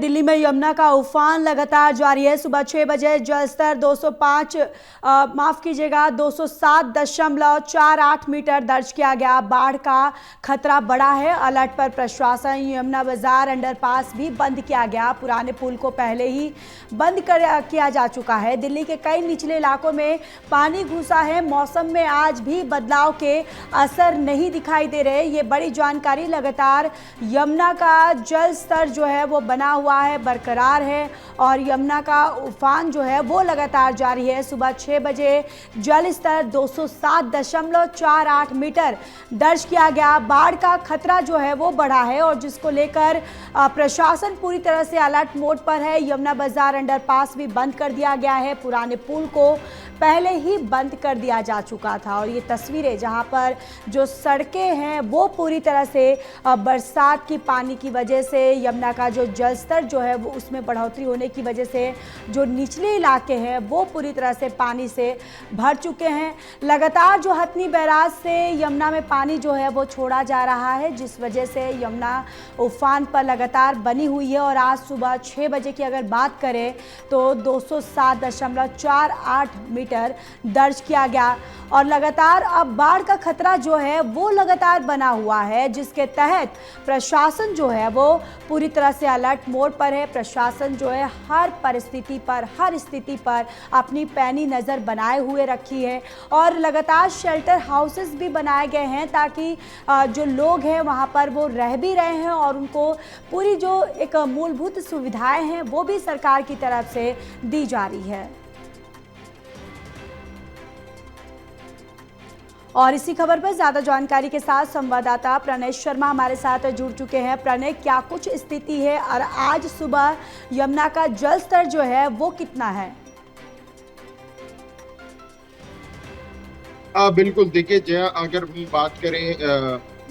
दिल्ली में यमुना का उफान लगातार जारी है। सुबह 6 बजे जलस्तर 207.48 मीटर दर्ज किया गया। बाढ़ का खतरा बढ़ा है। अलर्ट पर प्रशासन। यमुना बाजार अंडरपास भी बंद किया गया। पुराने पुल को पहले ही बंद किया जा चुका है। दिल्ली के कई निचले इलाकों में पानी घुसा है। मौसम में आज भी बदलाव के असर नहीं दिखाई दे रहे। ये बड़ी जानकारी। लगातार यमुना का जल स्तर जो है वो बना हुआ है, बरकरार है और यमुना का उफान जो है वो लगातार जारी है। सुबह 6 बजे जल स्तर 207.48 मीटर दर्ज किया गया। बाढ़ का खतरा जो है वो बढ़ा है और जिसको लेकर प्रशासन पूरी तरह से अलर्ट मोड पर है। यमुना बाजार अंडरपास भी बंद कर दिया गया है। पुराने पुल को पहले ही बंद कर दिया जा चुका था और ये तस्वीरें जहां पर जो सड़कें हैं वो पूरी तरह से बरसात की पानी की वजह से, यमुना का जो जल स्तर जो है वो उसमें बढ़ोतरी होने की वजह से जो निचले इलाके हैं वो पूरी तरह से पानी से भर चुके हैं। लगातार जो हथनी बैराज से यमुना में पानी जो है वो छोड़ा जा रहा है, जिस वजह से यमुना उफान पर लगातार बनी हुई है। और आज सुबह 6 बजे की अगर बात करें तो 207.48 मीटर दर्ज किया गया और लगातार अब बाढ़ का खतरा जो है वो लगातार बना हुआ है, जिसके तहत प्रशासन जो है वो पूरी तरह से अलर्ट मोड पर है। प्रशासन जो है हर परिस्थिति पर, हर स्थिति पर अपनी पैनी नज़र बनाए हुए रखी है और लगातार शेल्टर हाउसेस भी बनाए गए हैं ताकि जो लोग हैं वहाँ पर वो रह भी रहे हैं और उनको पूरी जो एक मूलभूत सुविधाएं हैं वो भी सरकार की तरफ से दी जा रही है। और इसी खबर पर ज्यादा जानकारी के साथ संवाददाता प्रणय शर्मा हमारे साथ जुड़ चुके हैं। प्रणय, क्या कुछ स्थिति है और आज सुबह यमुना का जल स्तर जो है वो कितना है? बिल्कुल, देखिए जया, अगर हम बात करें,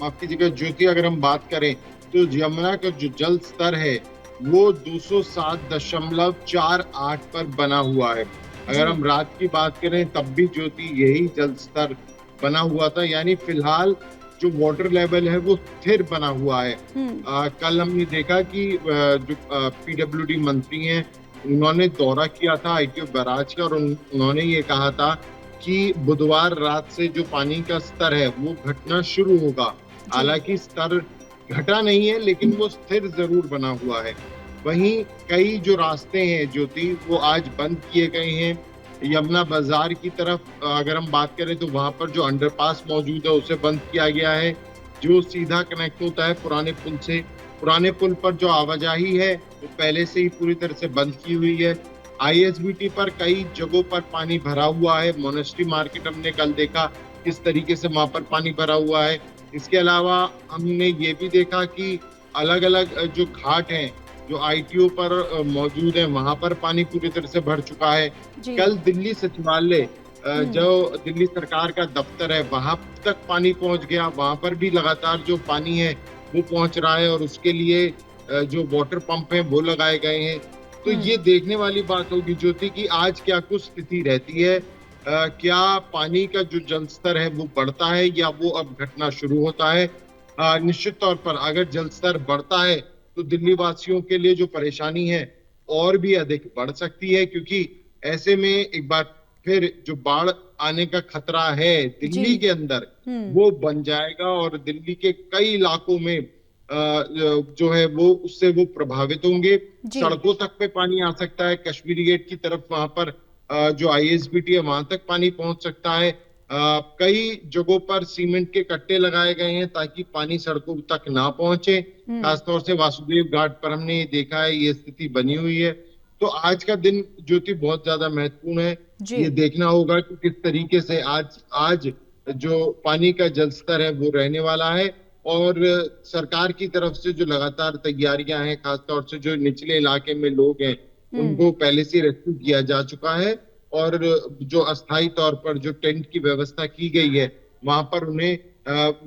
माफ कीजिएगा ज्योति, अगर हम बात करें तो यमुना का जो जल स्तर है वो 207.48 पर बना हुआ है। अगर हम रात की बात करें तब भी ज्योति यही जल स्तर बना हुआ था, यानी फिलहाल जो वाटर लेवल है वो स्थिर बना हुआ है। कल हमने देखा कि जो पीडब्ल्यूडी मंत्री हैं उन्होंने दौरा किया था आईटीओ बैराज का और उन्होंने ये कहा था कि बुधवार रात से जो पानी का स्तर है वो घटना शुरू होगा। हालांकि स्तर घटा नहीं है लेकिन वो स्थिर जरूर बना हुआ है। वहीं कई जो रास्ते हैं ज्योति वो आज बंद किए गए हैं। यमुना बाजार की तरफ अगर हम बात करें तो वहां पर जो अंडरपास मौजूद है उसे बंद किया गया है, जो सीधा कनेक्ट होता है पुराने पुल से। पुराने पुल पर जो आवाजाही है वो पहले से ही पूरी तरह से बंद की हुई है। आईएसबीटी पर कई जगहों पर पानी भरा हुआ है। मोनेस्ट्री मार्केट हमने कल देखा किस तरीके से वहां पर पानी भरा हुआ है। इसके अलावा हमने ये भी देखा कि अलग अलग जो घाट हैं जो आईटीओ पर मौजूद है वहां पर पानी पूरी तरह से भर चुका है। कल दिल्ली सचिवालय, जो दिल्ली सरकार का दफ्तर है वहां तक पानी पहुंच गया। वहां पर भी लगातार जो पानी है वो पहुंच रहा है और उसके लिए जो वाटर पंप है वो लगाए गए हैं। तो ये देखने वाली बात होगी ज्योति की आज क्या कुछ स्थिति रहती है। क्या पानी का जो जल स्तर है वो बढ़ता है या वो अब घटना शुरू होता है। निश्चित तौर पर अगर जल स्तर बढ़ता है तो दिल्ली वासियों के लिए जो परेशानी है और भी अधिक बढ़ सकती है, क्योंकि ऐसे में एक बार फिर जो बाढ़ आने का खतरा है दिल्ली के अंदर वो बन जाएगा और दिल्ली के कई इलाकों में जो है वो उससे वो प्रभावित होंगे। सड़कों तक पे पानी आ सकता है। कश्मीरी गेट की तरफ वहां पर जो आईएसबीटी है वहां तक पानी पहुंच सकता है। कई जगहों पर सीमेंट के कट्टे लगाए गए हैं ताकि पानी सड़कों तक ना पहुंचे। खासतौर से वासुदेव घाट पर हमने ये देखा है, ये स्थिति बनी हुई है। तो आज का दिन ज्योति बहुत ज्यादा महत्वपूर्ण है। ये देखना होगा कि किस तरीके से आज जो पानी का जल स्तर है वो रहने वाला है और सरकार की तरफ से जो लगातार तैयारियां हैं, खासतौर से जो निचले इलाके में लोग हैं उनको पहले से रेस्क्यू किया जा चुका है और जो अस्थायी तौर पर जो टेंट की व्यवस्था की गई है वहां पर उन्हें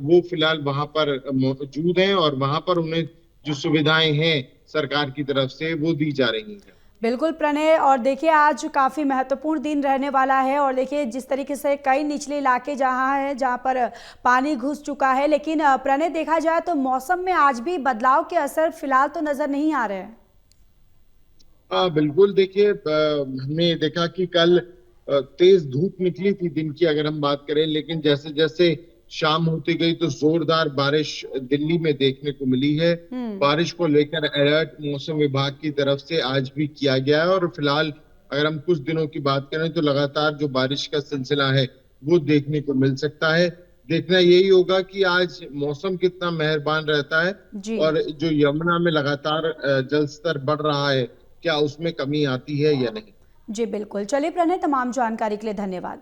वो फिलहाल वहां पर मौजूद हैं और वहां पर उन्हें जो सुविधाएं हैं सरकार की तरफ से वो दी जा रही हैं। बिल्कुल प्रणय, और देखिए आज काफ़ी महत्वपूर्ण दिन रहने वाला है और देखिए जिस तरीके से कई निचले इलाके जहां है जहां पर पानी घुस चुका है, लेकिन प्रणय देखा जाए तो मौसम में आज भी बदलाव के असर फिलहाल तो नज़र नहीं आ रहे हैं। हाँ बिल्कुल, देखिए हमने देखा कि कल तेज धूप निकली थी दिन की अगर हम बात करें, लेकिन जैसे जैसे शाम होती गई तो जोरदार बारिश दिल्ली में देखने को मिली है। हम्म। बारिश को लेकर अलर्ट मौसम विभाग की तरफ से आज भी किया गया है, और फिलहाल अगर हम कुछ दिनों की बात करें तो लगातार जो बारिश का सिलसिला है वो देखने को मिल सकता है। देखना यही होगा कि आज मौसम कितना मेहरबान रहता है, जी। और जो यमुना में लगातार जल स्तर बढ़ रहा है, क्या उसमें कमी आती है या नहीं। जी बिल्कुल। चलिए प्रणय, तमाम जानकारी के लिए धन्यवाद।